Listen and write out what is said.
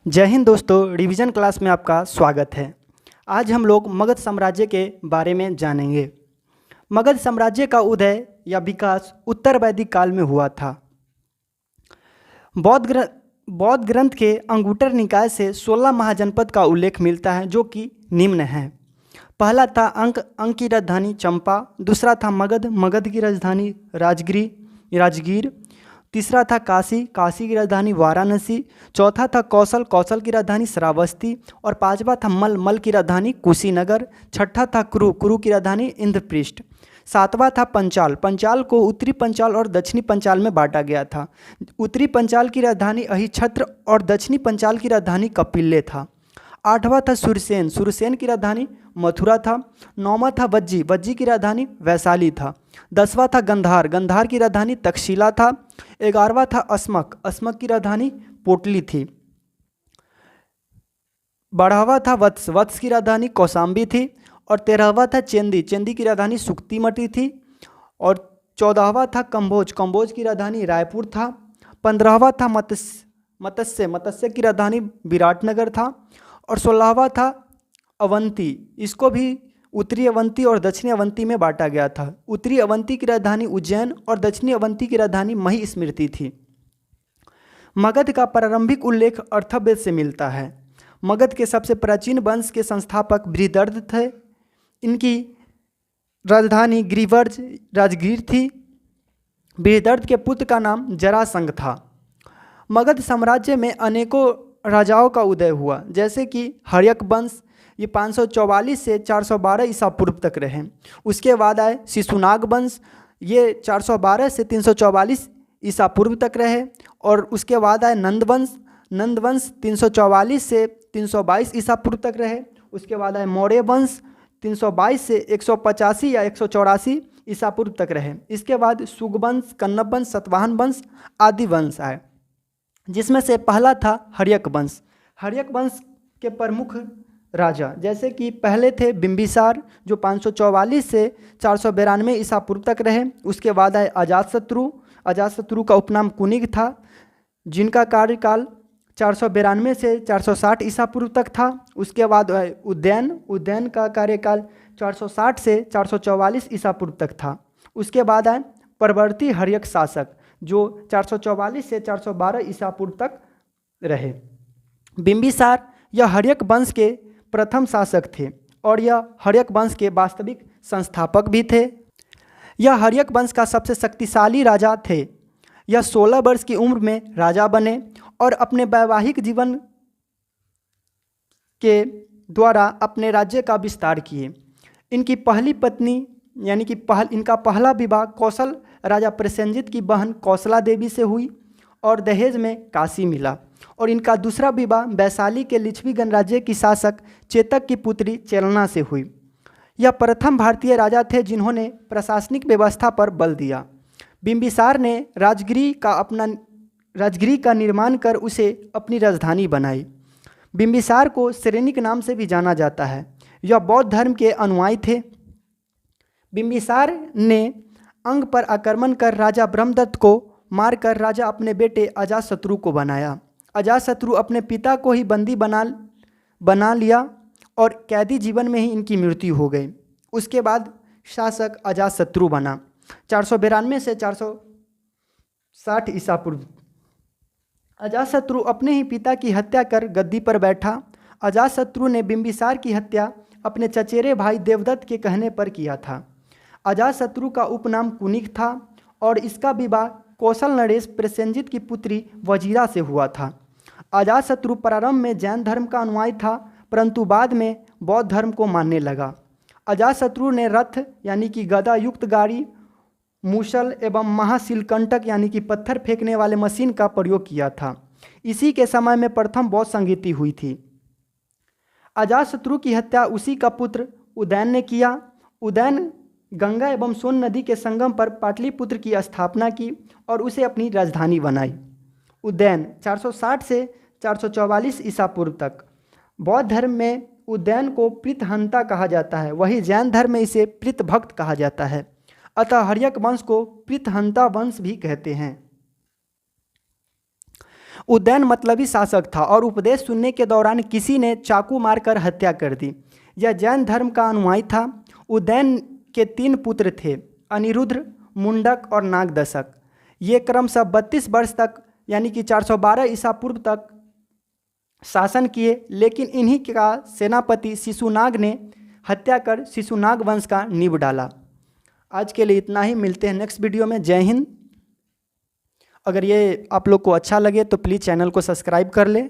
जय हिंद दोस्तों, revision class में आपका स्वागत है। आज हम लोग मगध साम्राज्य के बारे में जानेंगे। मगध साम्राज्य का उदय या विकास उत्तर वैदिक काल में हुआ था। बौद्ध ग्रंथ के अंगुटर निकाय से 16 महाजनपद का उल्लेख मिलता है, जो कि निम्न है। पहला था अंक की राजधानी चंपा, दूसरा था मगध की राजधानी राजगीर, तीसरा था काशी की राजधानी वाराणसी, चौथा था कौशल की राजधानी श्रावस्ती, और पांचवा था मल की राजधानी कुशीनगर, छठा था कुरु की राजधानी इंद्रपृष्ठ, सातवां था पंचाल को उत्तरी पंचाल और दक्षिणी पंचाल में बांटा गया था। उत्तरी पंचाल की राजधानी अहिछत्र और दक्षिणी पंचाल की राजधानी कपिल्ले था। आठवां था सुरसेन की राजधानी मथुरा था। नौवां था वज्जी की राजधानी वैशाली था। 10वां था गंधार की राजधानी तक्षशिला था। 11वां था अस्मक की राजधानी पोटली थी। 12वां था वत्स की राजधानी कौशाम्बी थी। और 13वां था चेंदी की राजधानी सुक्तिमती थी। और 14वां था कंबोज की राजधानी रायपुर था। 15वां था मत्स्य की राजधानी विराटनगर था। और 16वां था अवंती, इसको भी उत्तरी अवंती और दक्षिणी अवंती में बांटा गया था। उत्तरी अवंती की राजधानी उज्जैन और दक्षिणी अवंती की राजधानी महिस्मृति थी। मगध का प्रारंभिक उल्लेख अर्थवेद से मिलता है। मगध के सबसे प्राचीन वंश के संस्थापक बृहदर्थ थे। इनकी राजधानी गिरिवर्ज राजगीर थी। बृहदर्थ के पुत्र का नाम जरासंध था। मगध साम्राज्य में अनेकों राजाओं का उदय हुआ, जैसे कि हर्यक वंश, ये 544 से 412 ईसा पूर्व तक रहे। उसके बाद आए शिशुनाग वंश, ये 412 से 344 ईसा पूर्व तक रहे। और उसके बाद आए नंद वंश 344 से 322 ईसा पूर्व तक रहे। उसके बाद आए मौर्य वंश 322 से 185 या 184 ईसा पूर्व तक रहे। इसके बाद सुगवंश, कन्नब वंश, सतवाहन वंश आदि वंश आए, जिसमें से पहला था हर्यक वंश। हर्यक वंश के प्रमुख राजा जैसे कि पहले थे बिंबिसार, जो 544 से 492 ईसा पूर्व तक रहे। उसके बाद आए अजातशत्रु का उपनाम कुनिग था, जिनका कार्यकाल 492 से 460 ईसा पूर्व तक था। उसके बाद उद्यन का कार्यकाल 460 से 444 ईसा पूर्व तक था। उसके बाद आए परवर्ती हर्यक शासक, जो 444 से 412 ईसा पूर्व तक रहे। बिंबिसार यह हर्यक वंश के प्रथम शासक थे और यह हर्यक वंश के वास्तविक संस्थापक भी थे। यह हर्यक वंश का सबसे शक्तिशाली राजा थे। यह 16 वर्ष की उम्र में राजा बने और अपने वैवाहिक जीवन के द्वारा अपने राज्य का विस्तार किए। इनकी पहली पत्नी यानी कि इनका पहला विवाह कौशल राजा प्रसेनजित की बहन कौशला देवी से हुई और दहेज में काशी मिला। और इनका दूसरा विवाह वैशाली के लिच्छवी गणराज्य की शासक चेतक की पुत्री चेलना से हुई। यह प्रथम भारतीय राजा थे जिन्होंने प्रशासनिक व्यवस्था पर बल दिया। बिंबिसार ने राजगिरी का निर्माण कर उसे अपनी राजधानी बनाई। बिंबिसार को श्रेणिक नाम से भी जाना जाता है। यह बौद्ध धर्म के अनुयायी थे। बिंबिसार ने अंग पर आक्रमण कर राजा ब्रह्मदत्त को मारकर राजा अपने बेटे अजातशत्रु को बनाया। अजातशत्रु अपने पिता को ही बंदी बना लिया और कैदी जीवन में ही इनकी मृत्यु हो गई। उसके बाद शासक अजातशत्रु बना 492 से 460 ईसा पूर्व। अजातशत्रु अपने ही पिता की हत्या कर गद्दी पर बैठा। अजातशत्रु ने बिंबिसार की हत्या अपने चचेरे भाई देवदत्त के कहने पर किया था। अजातशत्रु का उपनाम कुनिक था और इसका विवाह कौशल नरेश प्रसेनजित की पुत्री वजीरा से हुआ था। अजातशत्रु प्रारंभ में जैन धर्म का अनुयायी था, परंतु बाद में बौद्ध धर्म को मानने लगा। अजातशत्रु ने रथ यानी कि गदा युक्त गाड़ी, मूसल एवं महाशिलकंटक यानी कि पत्थर फेंकने वाले मशीन का प्रयोग किया था। इसी के समय में प्रथम बौद्ध संगीति हुई थी। अजातशत्रु की हत्या उसी का पुत्र उदयन ने किया। उदयन गंगा एवं सोन नदी के संगम पर पाटलिपुत्र की स्थापना की और उसे अपनी राजधानी बनाई। उदयन 460 से 444 ईसा पूर्व तक। बौद्ध धर्म में उदयन को प्रीतहंता कहा जाता है, वही जैन धर्म में इसे प्रीतभक्त कहा जाता है। अतः हर्यक वंश को प्रीतहंता वंश भी कहते हैं। उदयन मतलबी शासक था और उपदेश सुनने के दौरान किसी ने चाकू मारकर हत्या कर दी। यह जैन धर्म का अनुयायी था। उदयन के 3 पुत्र थे, अनिरुद्ध, मुंडक और नागदशक। ये क्रमशः 32 वर्ष तक यानी कि 412 ईसा पूर्व तक शासन किए, लेकिन इन्हीं का सेनापति शिशुनाग ने हत्या कर शिशुनाग वंश का नींव डाला। आज के लिए इतना ही, मिलते हैं नेक्स्ट वीडियो में। जय हिंद। अगर ये आप लोग को अच्छा लगे तो प्लीज़ चैनल को सब्सक्राइब कर ले।